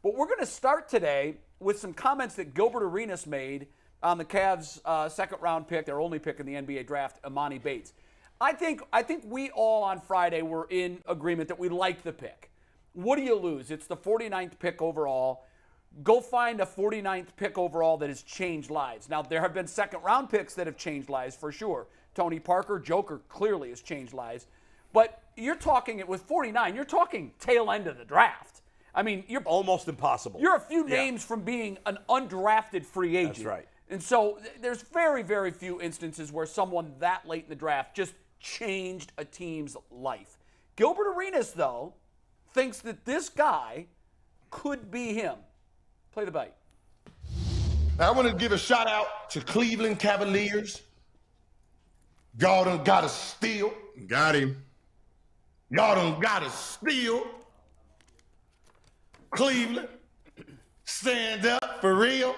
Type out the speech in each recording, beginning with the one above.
But we're going to start today with some comments that Gilbert Arenas made on the Cavs' second-round pick, their only pick in the NBA draft, Emoni Bates. I think we all on Friday were in agreement that we liked the pick. What do you lose? It's the 49th pick overall. Go find a 49th pick overall that has changed lives. Now, there have been second-round picks that have changed lives for sure. Tony Parker, Joker, clearly has changed lives. But you're talking it with 49, you're talking tail end of the draft. I mean, you're almost impossible. You're a few names from being an undrafted free agent. That's right. And so there's very, very few instances where someone that late in the draft just changed a team's life. Gilbert Arenas, though, thinks that this guy could be him. Play the bite. Now, I want to give a shout out to Cleveland Cavaliers. Y'all done got a steal. Got him. Y'all done got a steal. Cleveland, stand up for real.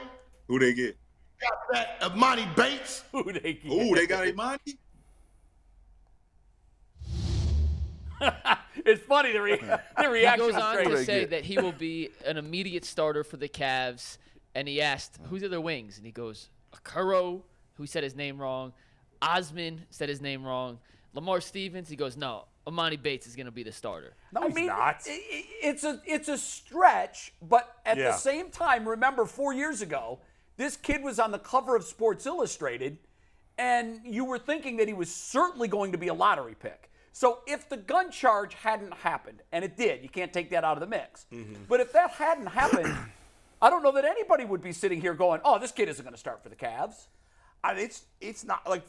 Who they get? Got that Emoni Bates. Who they get? Ooh, they got Imani? It's funny, the reaction. He goes on to say that he will be an immediate starter for the Cavs, and he asked, who's the other wings? And he goes, Okoro, who said his name wrong. Osman said his name wrong. Lamar Stevens, he goes, no, Emoni Bates is going to be the starter. No, he's not. It's a stretch, but at the same time, remember 4 years ago, this kid was on the cover of Sports Illustrated, and you were thinking that he was certainly going to be a lottery pick. So if the gun charge hadn't happened, and it did, you can't take that out of the mix. But if that hadn't happened, I don't know that anybody would be sitting here going, oh, this kid isn't going to start for the Cavs. It's not like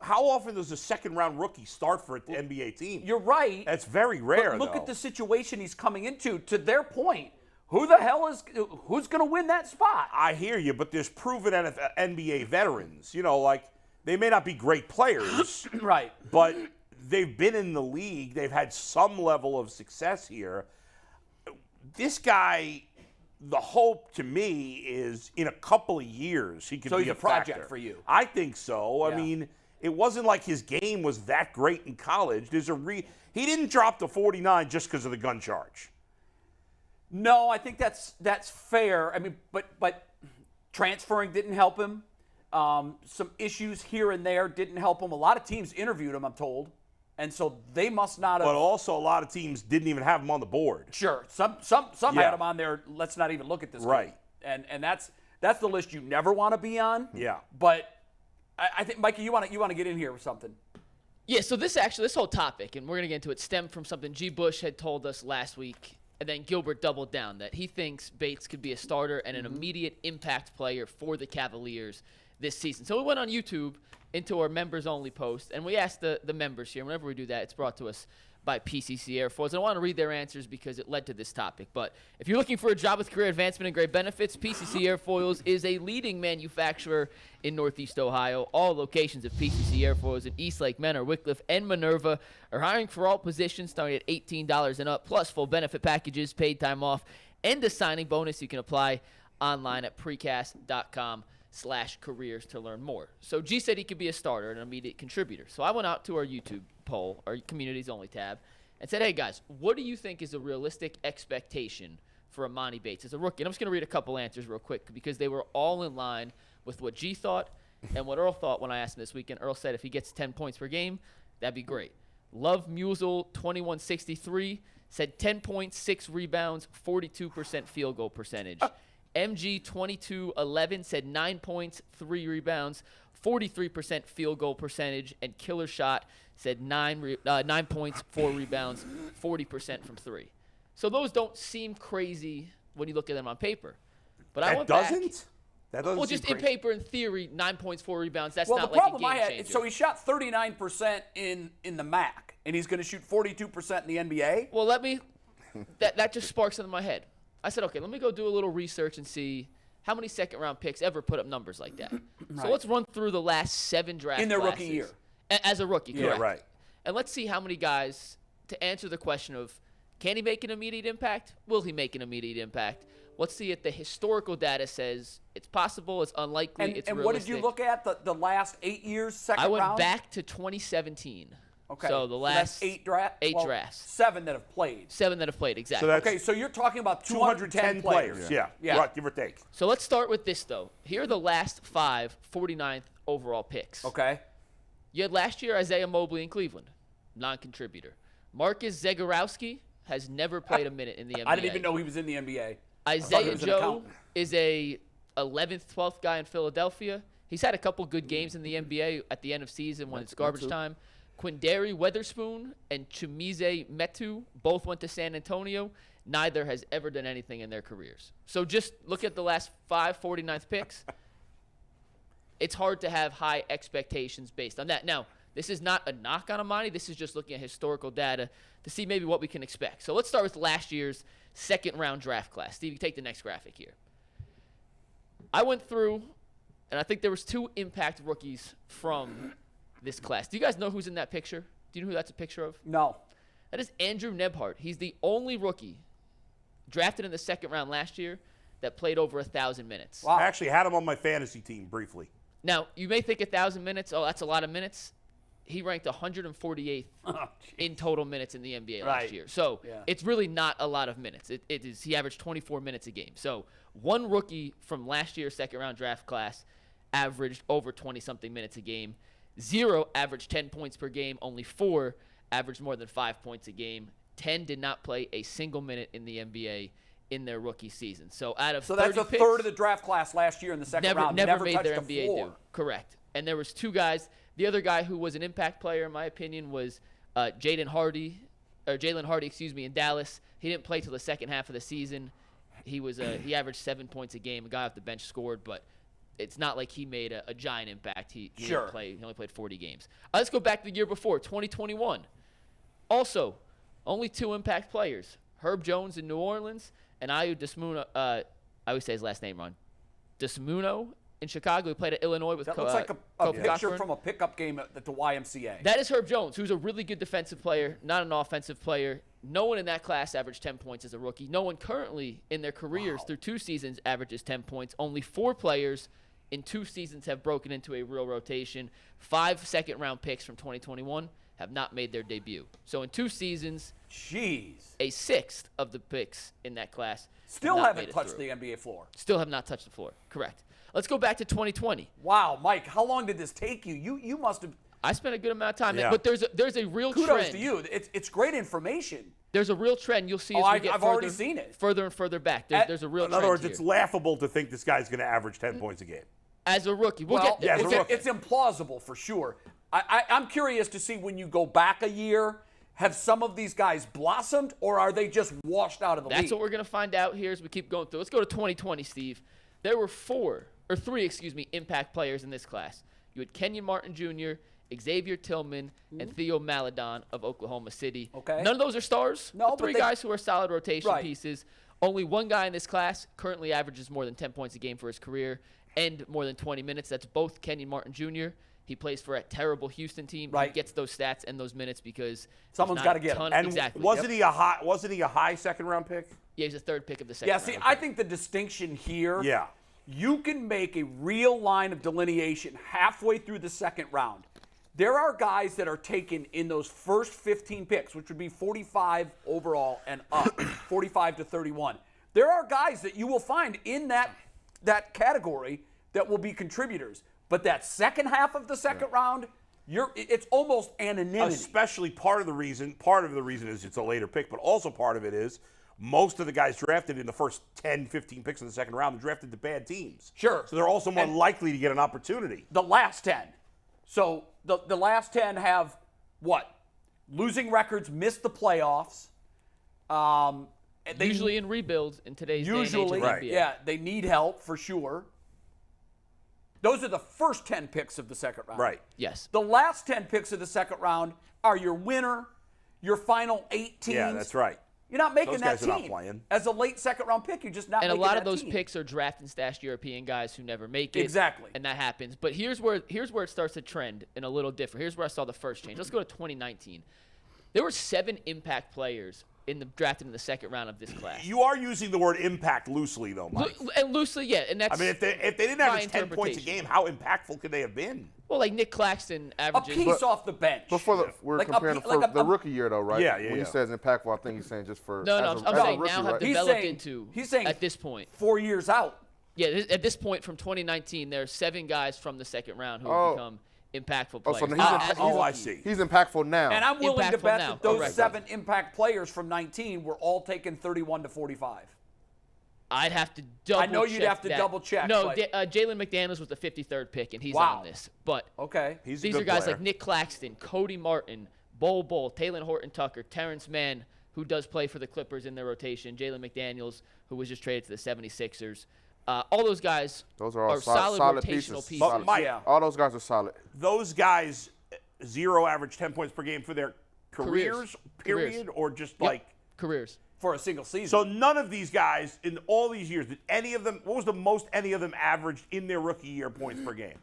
how often does a second-round rookie start for an NBA team? You're right. That's very rare, but look at the situation he's coming into. To their point, who's going to win that spot? I hear you, but there's proven NBA veterans. You know, like, they may not be great players. Right. But they've been in the league. They've had some level of success here. This guy, the hope to me is in a couple of years he could be a project factor. for you. I think so. Yeah. I mean, it wasn't like his game was that great in college. He didn't drop to 49 just because of the gun charge. No, I think that's fair. I mean, but transferring didn't help him. Some issues here and there didn't help him. A lot of teams interviewed him, I'm told. And so they must not have. But also a lot of teams didn't even have him on the board. Sure. Some had him on there. Let's not even look at this. Right. Game. And that's the list you never want to be on. Yeah. But I think, Mikey, you want to get in here with something. Yeah, so this whole topic, and we're going to get into it, stemmed from something G. Bush had told us last week, and then Gilbert doubled down that he thinks Bates could be a starter and an immediate impact player for the Cavaliers this season. So we went on YouTube into our members-only post, and we asked the members here. Whenever we do that, it's brought to us by PCC Airfoils. And I want to read their answers because it led to this topic. But if you're looking for a job with career advancement and great benefits, PCC Airfoils is a leading manufacturer in Northeast Ohio. All locations of PCC Airfoils in Eastlake, Menor, Wickliffe, and Minerva are hiring for all positions starting at $18 and up, plus full benefit packages, paid time off, and a signing bonus. You can apply online at precast.com/careers to learn more. So G said he could be a starter, an immediate contributor. So I went out to our YouTube poll, our communities only tab, and said, hey guys, what do you think is a realistic expectation for Emoni Bates as a rookie? And I'm just going to read a couple answers real quick because they were all in line with what G thought and what Earl thought when I asked him this weekend. Earl said if he gets 10 points per game, that'd be great. Love Musel 2163 said 10 points, 6 rebounds, 42% field goal percentage. MG 2211 said 9 points, 3 rebounds, 43% field goal percentage, and Killer Shot said 9 points, 4 rebounds, 40% from 3. So those don't seem crazy when you look at them on paper. But I went back. That doesn't well, just seem in crazy. paper, in theory, 9 points, 4 rebounds. That's well, not the like a problem game I had, changer. so he shot 39% in the MAC, and he's going to shoot 42% in the NBA. Well, that just sparks something in my head. I said, okay, let me go do a little research and see how many second-round picks ever put up numbers like that. So let's run through the last 7 draft in their classes. rookie year. As a rookie, correct. Yeah, right. And let's see how many guys, to answer the question of, can he make an immediate impact? Will he make an immediate impact? Let's see if the historical data says it's possible, it's unlikely, it's realistic. And what did you look at, the last 8 years, second round? I went back to 2017. Okay. So the that's last 8 drafts. Eight drafts. 7 that have played. 7 that have played, exactly. So that's Okay, so you're talking about 210 players. Yeah. Yeah. Right, give or take. So let's start with this, though. Here are the last 5 49th overall picks. Okay. You had last year Isaiah Mobley in Cleveland, non-contributor. Marcus Zagorowski has never played a minute in the NBA. I didn't even know he was in the NBA. Isaiah was an Joe accountant. is a 11th, 12th guy in Philadelphia. He's had a couple good games in the NBA at the end of season when it's garbage time. Quindary Weatherspoon and Chimezie Metu both went to San Antonio. Neither has ever done anything in their careers. So just look at the last 5 49th picks. It's hard to have high expectations based on that. Now, this is not a knock on Imani. This is just looking at historical data to see maybe what we can expect. So let's start with last year's second-round draft class. Steve, you take the next graphic here. I went through, and I think there was 2 impact rookies from this class. Do you guys know who's in that picture? Do you know who that's a picture of? No. That is Andrew Nebhart. He's the only rookie drafted in the second round last year that played over 1,000 minutes. Wow. I actually had him on my fantasy team briefly. Now, you may think 1,000 minutes, oh, that's a lot of minutes. He ranked 148th in total minutes in the NBA last Right. year. So Yeah. it's really not a lot of minutes. He averaged 24 minutes a game. So one rookie from last year's second-round draft class averaged over 20-something minutes a game. 0 averaged 10 points per game. Only 4 averaged more than 5 points a game. 10 did not play a single minute in the NBA in their rookie season. So out of 30 So that's a picks, third of the draft class last year in the second round. never made touched their the NBA floor. debut. Correct. And there was 2 guys. The other guy who was an impact player, in my opinion, was Jalen Hardy, in Dallas. He didn't play till the second half of the season. He averaged 7 points a game. A guy off the bench scored, but it's not like he made a giant impact. He didn't play. He only played 40 games. Let's go back to the year before, 2021. Also, only 2 impact players: Herb Jones in New Orleans and Ayu Dosunmu. I always say his last name wrong. Dosunmu in Chicago. He played at Illinois with That looks like a picture Cockburn. from a pickup game at the YMCA. That is Herb Jones, who's a really good defensive player, not an offensive player. No one in that class averaged 10 points as a rookie. No one currently in their careers through 2 seasons averages 10 points. Only 4 players in 2 seasons have broken into a real rotation. 5 second-round picks from 2021 have not made their debut. So in 2 seasons, Jeez. a 1/6 of the picks in that class Still have not haven't made it touched through. the NBA floor. Still have not touched the floor. Correct. Let's go back to 2020. Wow, Mike, how long did this take you? You must have. I spent a good amount of time, Yeah. but there's a real Kudos trend. to you. It's great information. There's a real trend you'll see as Oh, we get I've further, already seen it. further and further back. There's a real In trend other words, here. it's laughable to think this guy's going to average 10 points a game. As a rookie. We'll Well, get as a rookie. it's implausible for sure. I'm curious to see when you go back a year, have some of these guys blossomed or are they just washed out of the league? That's what we're going to find out here as we keep going through. Let's go to 2020, Steve. There were 3 impact players in this class. You had Kenyon Martin Jr., Xavier Tillman, and Theo Maledon of Oklahoma City. Okay. None of those are stars. No, but 3 but they- guys who are solid rotation Right. pieces. Only 1 guy in this class currently averages more than 10 points a game for his career and more than 20 minutes. That's both Kenyon Martin Jr. He plays for a terrible Houston team. Right. He gets those stats and those minutes because Someone's there's not gotta get a ton- 'em. And exactly. wasn't he a high second round pick? Yeah, he's a 3rd pick of the second Yeah, round. see, I think the distinction here, Yeah. you can make a real line of delineation halfway through the second round. There are guys that are taken in those first 15 picks, which would be 45 overall and up, 45 to 31. There are guys that you will find in that category that will be contributors. But that second half of the second round, it's almost anonymity. Especially part of the reason is it's a later pick, but also part of it is most of the guys drafted in the first 10, 15 picks in the second round are drafted to bad teams. Sure. So they're also more And- likely to get an opportunity. The last 10. So the last 10 have what? Losing records, missed the playoffs. They Usually in rebuilds in today's day and age usually, of the Right. NBA. yeah, they need help for sure. Those are the first 10 picks of the second round. Right. Yes. The last 10 picks of the second round are your winner, your final 8 teams. Yeah, that's right. You're not making Those that guys are not team. playing. As a late second round pick, you're just not And a making lot that of those team. picks are draft and stashed European guys who never make it. Exactly. And that happens. But here's where it starts to trend in a little different. Here's where I saw the first change. Let's go to 2019. There were 7 impact players drafted in the second round of this class. You are using the word impact loosely, though, Mike. And loosely, yeah, and that's. I mean, if they didn't my average 10 points a interpretation. game, how impactful could they have been? Well, like Nick Claxton A averages. piece off the bench. We're Like comparing the rookie year, though, right? Yeah, When he says impactful, I think he's saying just for. No, as I'm a saying rookie, now have right? developed into. He's saying at this point. 4 years out. Yeah, at this point from 2019, there are 7 guys from the second round who have become impactful players. So he's I see. He's impactful now. And I'm willing to Impactful bet now, that those correct. 7 impact players from 19 were all taken 31 to 45. I'd have to double check. I know you'd have to that. double check, No, but- Jalen McDaniels was the 53rd pick, and he's Wow. on this. But Okay. He's a these good are guys player. like Nick Claxton, Cody Martin, Bol, Taylor Horton-Tucker, Terrence Mann, who does play for the Clippers in their rotation, Jalen McDaniels, who was just traded to the 76ers. All those guys Those are all solid rotational pieces. pieces. But Mike, Yeah. All those guys are solid. those guys, 0 average 10 points per game for their careers, period, Careers. or just Yep. like. Careers. For a single season. So none of these guys in all these years, did any of them, what was the most any of them averaged in their rookie year points per game?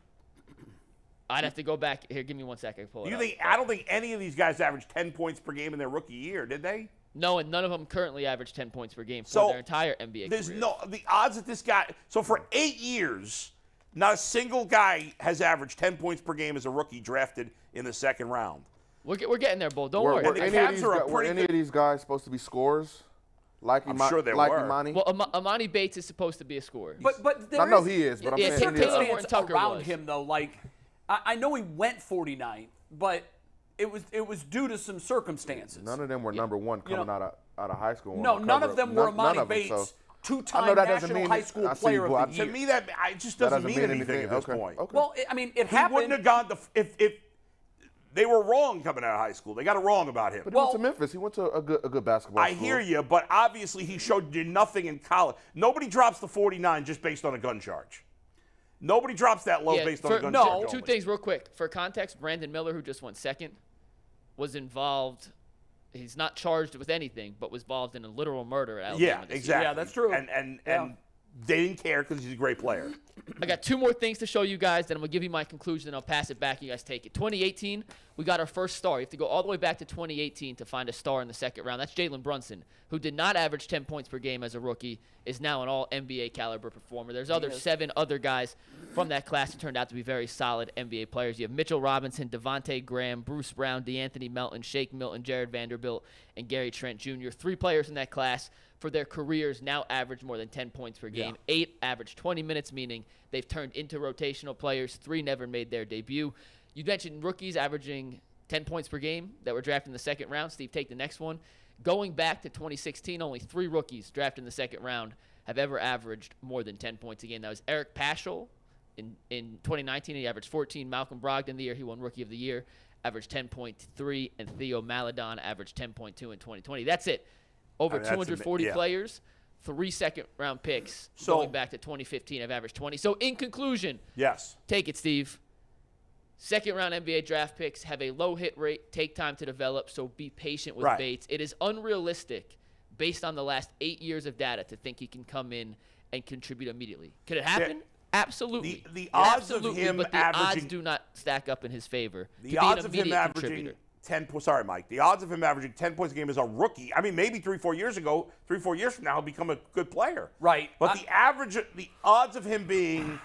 I'd have to go back. Here, give me 1 second. Pull it up. I don't think any of these guys averaged 10 points per game in their rookie year, did they? No, and none of them currently average 10 points per game for So, their entire NBA There's careers. the odds that this guy, so for 8 years, not a single guy has averaged 10 points per game as a rookie drafted in the second round. We're getting there, Bull. Don't Were worry. the any, Cavs of these, are a were pretty any of good- these guys supposed to be scorers? Like I'm sure they like were. Imani? Well, Imani Bates is supposed to be a scorer. but there I know he is, but I'm Yeah, saying any of Taylor the- Horton-Tucker around was. him though. Like I know he went 49th, but it was due to some circumstances. None of them were number one coming out of high school. on No, the none cover of them were none Imani of them, Bates, so- I two-time know that doesn't National mean- High School I see Player you, but of I'm the To Year. me, it just doesn't mean anything at this okay. point. Okay. Well, I mean, it He happened. wouldn't have gone to, if they were wrong coming out of high school. They got it wrong about him. But he went to Memphis. He went to a good basketball I school. hear you, but obviously he showed you nothing in college. Nobody drops the 49 just based on a gun charge. Nobody drops that low based on a gun charge. Two only. things real quick. For context, Brandon Miller, who just went second, was involved. He's not charged with anything, but was involved in a literal murder at Alabama Yeah, this year. exactly. Yeah, that's true. And Yeah. they didn't care because he's a great player. I got 2 more things to show you guys, then I'm going to give you my conclusion, and I'll pass it back. You guys take it. 2018, we got our first star. You have to go all the way back to 2018 to find a star in the second round. That's Jalen Brunson, who did not average 10 points per game as a rookie, is now an all-NBA caliber performer. There's 7 other guys from that class who turned out to be very solid NBA players. You have Mitchell Robinson, Devontae Graham, Bruce Brown, DeAnthony Melton, Shake Milton, Jared Vanderbilt, and Gary Trent Jr. 3 players in that class for their careers now average more than 10 points per game. 8 average 20 minutes, meaning they've turned into rotational players. 3 never made their debut. You mentioned rookies averaging 10 points per game that were drafted in the second round. Steve, take the next one. Going back to 2016, only 3 rookies drafted in the second round have ever averaged more than 10 points a game. That was Eric Paschal in 2019. He averaged 14. Malcolm Brogdon, the year he won Rookie of the Year, averaged 10.3. And Theo Maledon averaged 10.2 in 2020. That's it. Over That's 240 yeah. players, 3 second-round picks So- going back to 2015 have averaged 20. So in conclusion, Yes. take it, Steve. Second-round NBA draft picks have a low hit rate, take time to develop, so be patient with Right. Bates. It is unrealistic, based on the last 8 years of data, to think he can come in and contribute immediately. Could it happen? Absolutely. The odds of Absolutely, him but the averaging odds do not stack up in his favor. The to be odds an of him immediate averaging contributor. 10 points. Sorry, Mike. The odds of him averaging 10 points a game as a rookie. I mean, maybe 3-4 years ago, 3-4 years from now, he'll become a good player. Right. But the odds of him being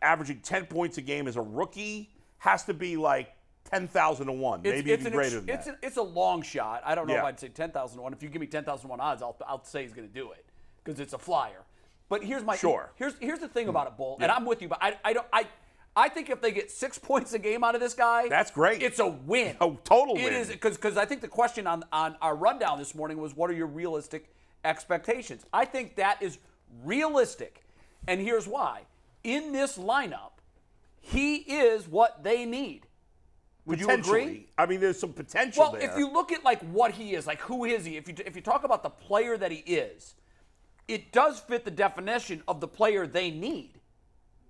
averaging 10 points a game as a rookie has to be like 10,000 to 1, maybe even greater than that. It's a long shot. I don't know if Yeah. I'd say 10,000 to 1. If you give me 10,000 to 1 odds, I'll say he's going to do it because it's a flyer. But here's my Sure. Here's the thing about it, Bull, and I'm with you. But I think if they get 6 points a game out of this guy, That's great. It's a win. A total It win. is because I think the question on our rundown this morning was, what are your realistic expectations? I think that is realistic, and here's why. In this lineup, he is what they need. Would you Potentially. agree? I mean, there's some potential Well, there. if you look at like what he is, like who is he? If you talk about the player that he is, it does fit the definition of the player they need.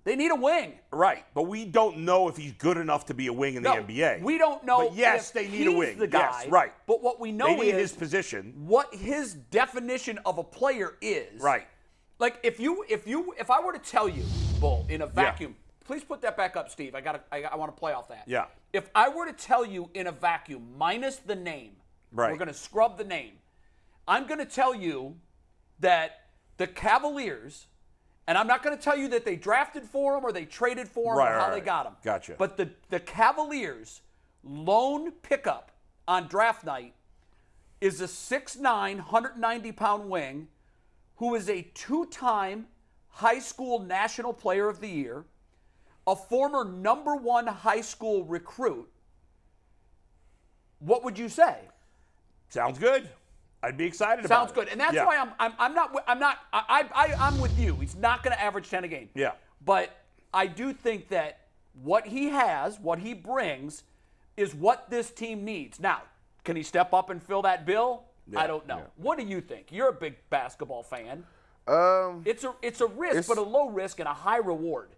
They need a wing. Right, but we don't know if he's good enough to be a wing in the No, NBA. we don't know. But yes, if they need a he's wing. The guy, Yes, right. But what we know They need is his position. what his definition of a player is. Right. Like if I were to tell you, Bull, in a vacuum, please put that back up, Steve. I want to play off that. Yeah. If I were to tell you in a vacuum, minus the name, Right. We're going to scrub the name. I'm going to tell you that the Cavaliers, and I'm not going to tell you that they drafted for him or they traded for him or how they got him. Gotcha. But the Cavaliers' lone pickup on draft night is a 6'9", 190-pound wing who is a two-time high school national player of the year, a former #1 high school recruit. What would you say? Sounds good. I'd be excited about it. Sounds good. And that's why I'm with you. He's not going to average 10 a game. Yeah. But I do think that what he has, what he brings, is what this team needs. Now, can he step up and fill that bill? Yeah. I don't know. What do you think? You're a big basketball fan. It's a risk, but a low risk and a high reward.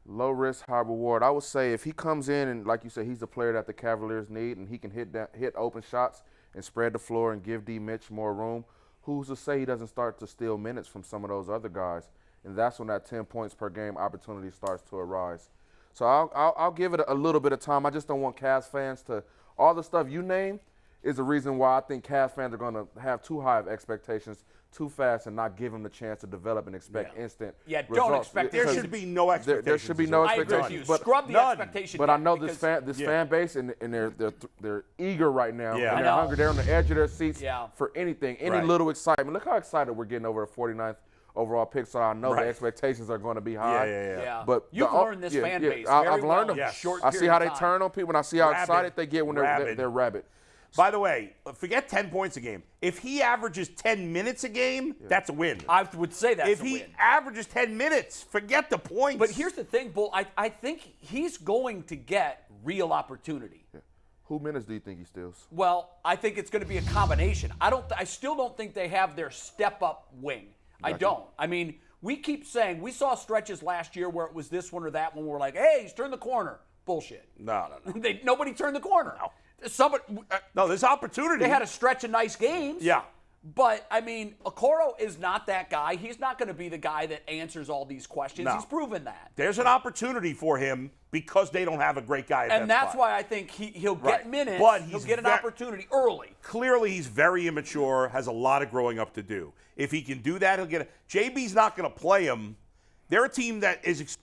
Low risk, high reward. I would say if he comes in and, like you said, he's the player that the Cavaliers need, and he can hit open shots and spread the floor and give D. Mitch more room, who's to say he doesn't start to steal minutes from some of those other guys? And that's when that 10 points per game opportunity starts to arise. So I'll give it a little bit of time. I just don't want Cavs fans to – all the stuff you name is the reason why I think Cavs fans are going to have too high of expectations too fast and not give them the chance to develop and expect instant don't results. expect There should be no expectations. There should be no I agree with expectations. you. But Scrub the expectation. but yet, I know because- this fan base and they're eager right now. Yeah. And I they're know. hungry. They're on the edge of their seats Yeah. for anything, any Right. little excitement. Look how excited we're getting over a 49th overall pick. So I know Right. the expectations are going to be high. Yeah. But You've learned this fan base very I've learned well them. in a short I see period how of they time. turn on people, and I see how Rabid. excited they get when they're rabid. By the way, forget 10 points a game. If he averages 10 minutes a game, that's a win. I would say that's if a he win. averages 10 minutes, forget the points. But here's the thing, Bull. I think he's going to get real opportunity. Who minutes do you think he steals? Well, I think it's going to be a combination. I still don't think they have their step-up wing. I don't. I mean, we keep saying, we saw stretches last year where it was this one or that one. We're like, hey, he's turned the corner. Bullshit. No. Nobody turned the corner. Somebody. No, there's opportunity. They had a stretch of nice games. Yeah. But, I mean, Okoro is not that guy. He's not going to be the guy that answers all these questions. No. He's proven that. There's an opportunity for him because they don't have a great guy at And that that's spot. why I think he'll get Right. minutes. But he'll he's get an ve- opportunity early. Clearly, he's very immature, has a lot of growing up to do. If he can do that, he'll get it. JB's not going to play him. They're a team that is,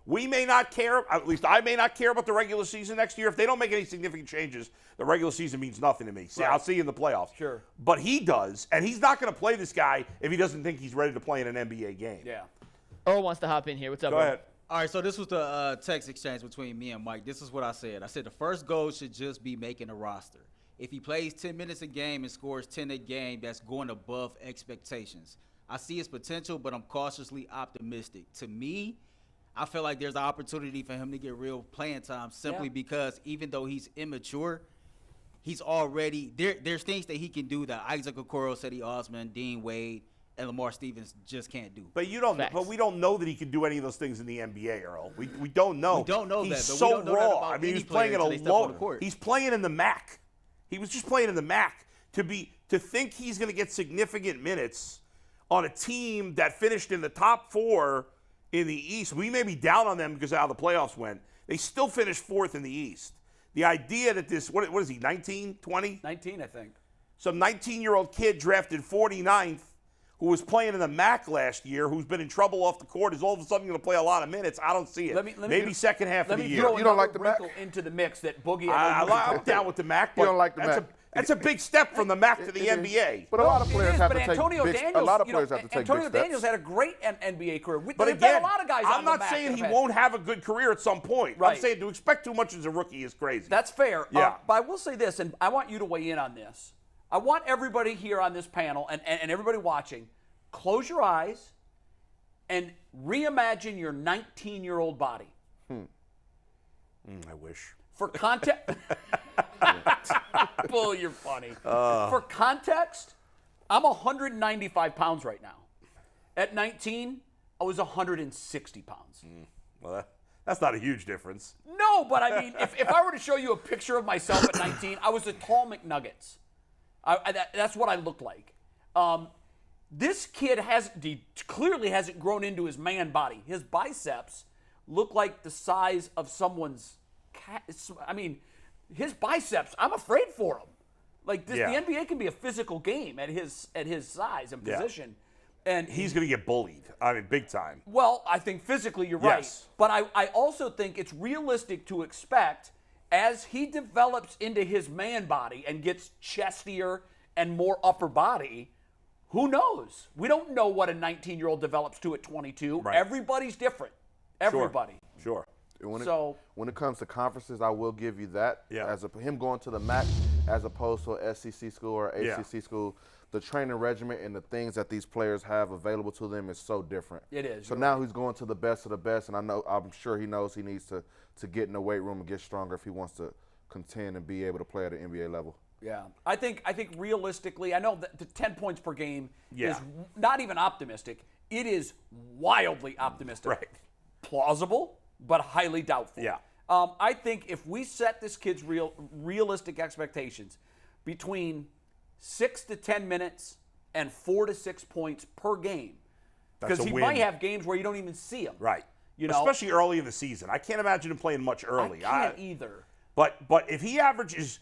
we may not care, at least I may not care about the regular season next year. If they don't make any significant changes, the regular season means nothing to me. See, Right. I'll see you in the playoffs. Sure. But he does, and he's not going to play this guy if he doesn't think he's ready to play in an NBA game. Yeah. Earl wants to hop in here. What's up, Go Earl? ahead. All right, so this was the text exchange between me and Mike. This is what I said. I said the first goal should just be making a roster. If he plays 10 minutes a game and scores 10 a game, that's going above expectations. I see his potential, but I'm cautiously optimistic. To me, I feel like there's an opportunity for him to get real playing time simply because even though he's immature, he's already there's things that he can do that Isaac Okoro, Cedi Osman, Dean Wade, and Lamar Stevens just can't do. But you don't. Facts. But we don't know that he can do any of those things in the NBA, Earl. We don't know. We don't know he's that, but we so don't know that raw. about I mean, any he's playing player at until they a step on low. the court. He's playing in the MAC. He was just playing in the MAC. To think he's going to get significant minutes on a team that finished in the top 4 in the East. We may be down on them because of how the playoffs went. They still finished 4th in the East. The idea that this, what is he, 19, 20? 19, I think. Some 19-year-old kid drafted 49th who was playing in the MAC last year, who's been in trouble off the court, is all of a sudden going to play a lot of minutes. I don't see it. Maybe second half of the year. You don't like the wrinkle MAC? into the mix that Boogie. I'm down with the MAC. You But don't like the MAC. That's a big step from the MAC to the NBA. But a lot of players have to take Antonio big, Daniels, a lot of players have to take Antonio big steps. Daniels had a great NBA career. But There's again, been a lot of guys I'm on the not MAC saying that he have had- won't have a good career at some point. Right. I'm saying to expect too much as a rookie is crazy. That's fair. Yeah. But I will say this, and I want you to weigh in on this. I want everybody here on this panel and everybody watching, close your eyes and reimagine your 19-year-old body. I wish. For context, Bull, you're funny. For context, I'm 195 pounds right now. At 19, I was 160 pounds. Well, that's not a huge difference. No, but I mean, if I were to show you a picture of myself at 19, I was a tall McNuggets. That's what I looked like. This kid clearly hasn't grown into his man body. His biceps look like the size of someone's cat. I mean, his biceps, I'm afraid for him. Like this, Yeah. the NBA can be a physical game at his size and Yeah. position. And He's going to get bullied. I mean, big time. well, I think physically you're right. Yes. But I also think it's realistic to expect as he develops into his man body and gets chestier and more upper body, who knows? We don't know what a 19-year-old develops to at 22. Right. Everybody's different. Everybody. Sure. When it comes to conferences, I will give you that. Yeah. As him going to the MAC as opposed to an SEC school or Yeah. ACC school, the training regimen and the things that these players have available to them is so different. It is, So you're now he's going to the best of the best, and I'm sure he knows he needs to get in the weight room and get stronger if he wants to contend and be able to play at an NBA level. Yeah, I think realistically, I know that the 10 points per game Yeah. is not even optimistic. It is wildly optimistic. Right. Plausible, but highly doubtful. Yeah. I think if we set this kid's realistic expectations between 6 to 10 minutes and 4 to 6 points per game, That's because a he win. might have games where you don't even see him. Right. You know, Especially early in the season. I can't imagine him playing much early. I can't either. But if he averages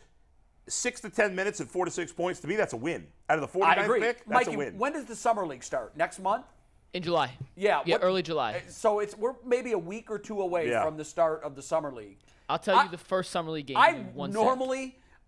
6 to 10 minutes and 4 to 6 points, to me that's a win. Out of the 49th I agree. pick, that's Mikey, a win. when does the summer league start? Next month? In July. Yeah. Yeah, early July. So we're maybe a week or two away Yeah. from the start of the summer league. I'll tell you the first summer league game.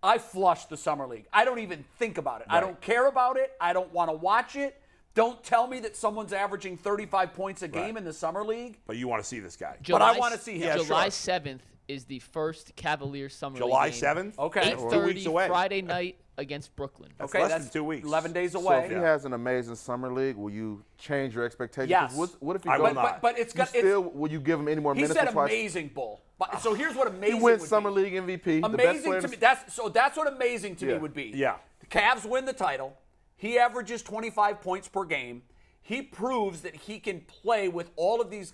I flush the summer league. I don't even think about it. I Right. don't care about it. I don't want to watch it. Don't tell me that someone's averaging 35 points a game Right. in the summer league. But you want to see this guy. But I wanna see him. Yeah, July sure. 7th is the first Cavaliers summer July league game. 7th? Okay. That's 2 weeks 8:30 away. Friday night against Brooklyn. That's Okay, less that's than 2 weeks. 11 days So away. if he has an amazing summer league, will you change your expectations? Yes. What if he I goes? will not. But it's You got still will you give him any more he minutes? said or twice? amazing bull. But so here's what amazing He wins would summer be. league MVP. the best Amazing player to in me. the- That's what amazing to me Yeah. would be. Yeah. The Cavs win the title. He averages 25 points per game. He proves that he can play with all of these.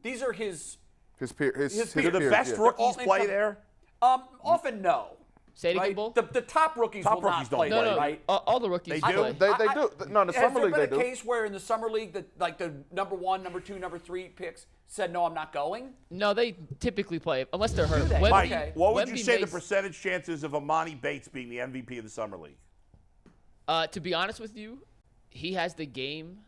These are his. His peer, his His Do peers, the peers, best yeah. rookies all play income- there? Often no. Say it again, Right? Bull. The top rookies Top will not rookies don't play play, there, No, right? all the rookies They do? play. They do. No, in the Has summer there league they been a do. case where in the summer league that like the number 1, number 2, number 3 picks said no, I'm not going? No, they typically play unless they're hurt. they? Wemby- Mike, Okay. what would you Wemby say the makes- percentage chances of Emoni Bates being the MVP of the summer league? To be honest with you, he has the game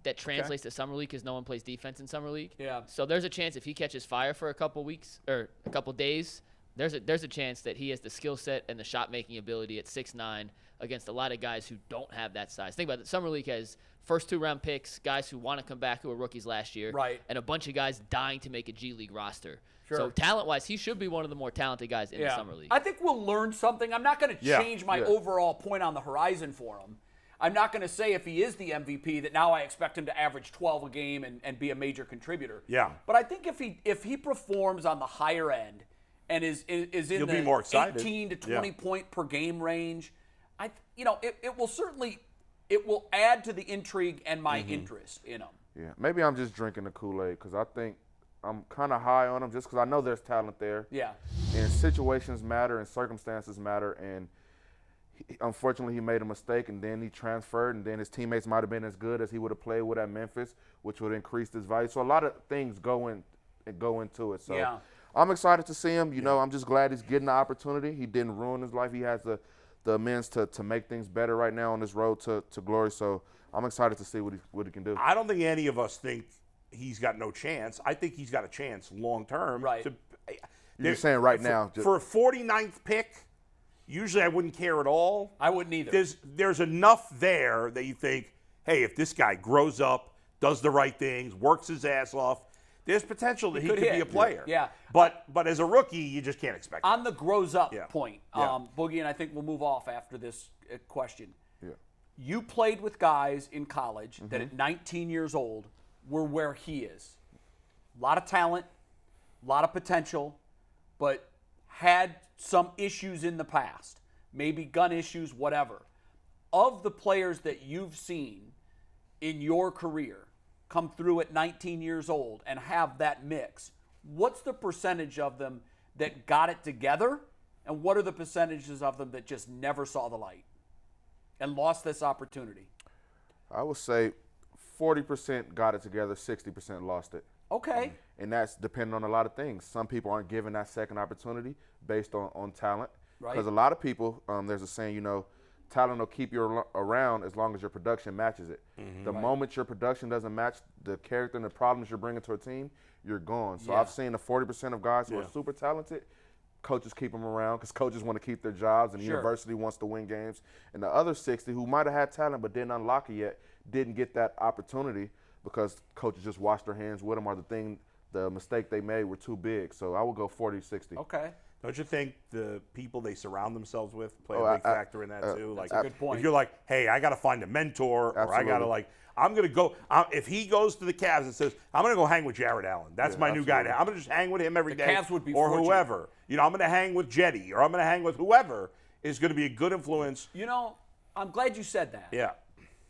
that translates to summer league because no one plays defense in summer league. Yeah. So there's a chance if he catches fire for a couple weeks or a couple days, there's a chance that he has the skill set and the shot making ability at 6'9" against a lot of guys who don't have that size. Think about it. Summer league has first 2-round picks, guys who want to come back who were rookies last year, Right. and a bunch of guys dying to make a G League roster. Sure. So talent-wise, he should be one of the more talented guys in the summer league. I think we'll learn something. I'm not going to Yeah. change my Yeah. overall point on the horizon for him. I'm not going to say if he is the MVP that now I expect him to average 12 a game and be a major contributor. Yeah. But I think if he performs on the higher end and is in You'll the be more excited. 18 to 20 Yeah. point per game range, it will certainly add to the intrigue and my interest in him. Yeah, maybe I'm just drinking the Kool-Aid because I think I'm kind of high on him just because I know there's talent there. Yeah. And situations matter and circumstances matter. And unfortunately, he made a mistake and then he transferred and then his teammates might have been as good as he would have played with at Memphis, which would increase his value. So a lot of things go into it. So Yeah. I'm excited to see him. You know, I'm just glad he's getting the opportunity. He didn't ruin his life. He has the means to make things better right now on this road to glory. So I'm excited to see what he can do. I don't think any of us think he's got no chance. I think he's got a chance long term. Right. You're saying right now. For a 49th pick, usually I wouldn't care at all. I wouldn't either. There's enough there that you think, hey, if this guy grows up, does the right things, works his ass off, there's potential that he could be hit. a player. Yeah. But as a rookie, you just can't expect it. On the grows up Yeah. point, Yeah. Boogie, and I think we'll move off after this question. Yeah. You played with guys in college that Mm-hmm. at 19 years old were where he is. A lot of talent, a lot of potential, but had some issues in the past, maybe gun issues, whatever. Of the players that you've seen in your career come through at 19 years old and have that mix, what's the percentage of them that got it together, and what are the percentages of them that just never saw the light and lost this opportunity? I would say 40% got it together, 60% lost it. Okay. And that's depending on a lot of things. Some people aren't given that second opportunity based on talent. Right. Because a lot of people, there's a saying, talent will keep you around as long as your production matches it. The moment your production doesn't match the character and the problems you're bringing to a team, you're gone. So I've seen the 40% of guys who are super talented, coaches keep them around because coaches want to keep their jobs and the university wants to win games. And the other 60 who might have had talent but didn't unlock it yet didn't get that opportunity because coaches just washed their hands with them or the mistake they made were too big. So I would go 40-60. Okay. Don't you think the people they surround themselves with play a big factor in that too? Like, that's a good point. If you're like, hey, I got to find a mentor, or I got to I'm going to go. If he goes to the Cavs and says, I'm going to go hang with Jared Allen. That's my new guy now. I'm going to just hang with him every day. Cavs would be or fortunate. whoever. I'm going to hang with Jetty, or I'm going to hang with whoever is going to be a good influence. I'm glad you said that. Yeah.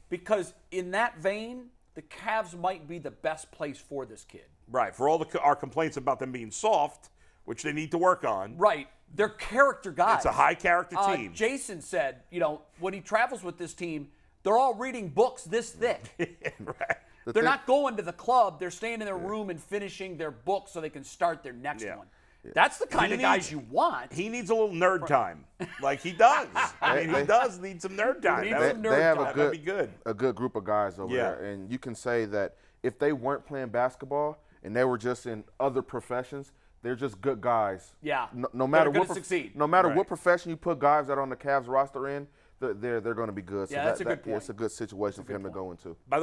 Because in that vein, the Cavs might be the best place for this kid. Right. For all our complaints about them being soft, which they need to work on. Right. They're character guys. It's a high-character team. Jason said, when he travels with this team, they're all reading books this thick. Right. They're not going to the club. They're staying in their room and finishing their book so they can start their next one. That's the kind of guys you want. He needs a little nerd time, like he does. He does need some nerd time. They have a good group of guys over there, and you can say that if they weren't playing basketball and they were just in other professions, they're just good guys. Yeah. No matter they're what gonna succeed. No matter what profession you put guys that are on the Cavs roster in, they're going to be good. Yeah, that's a good point. It's a good situation for him to go into. By the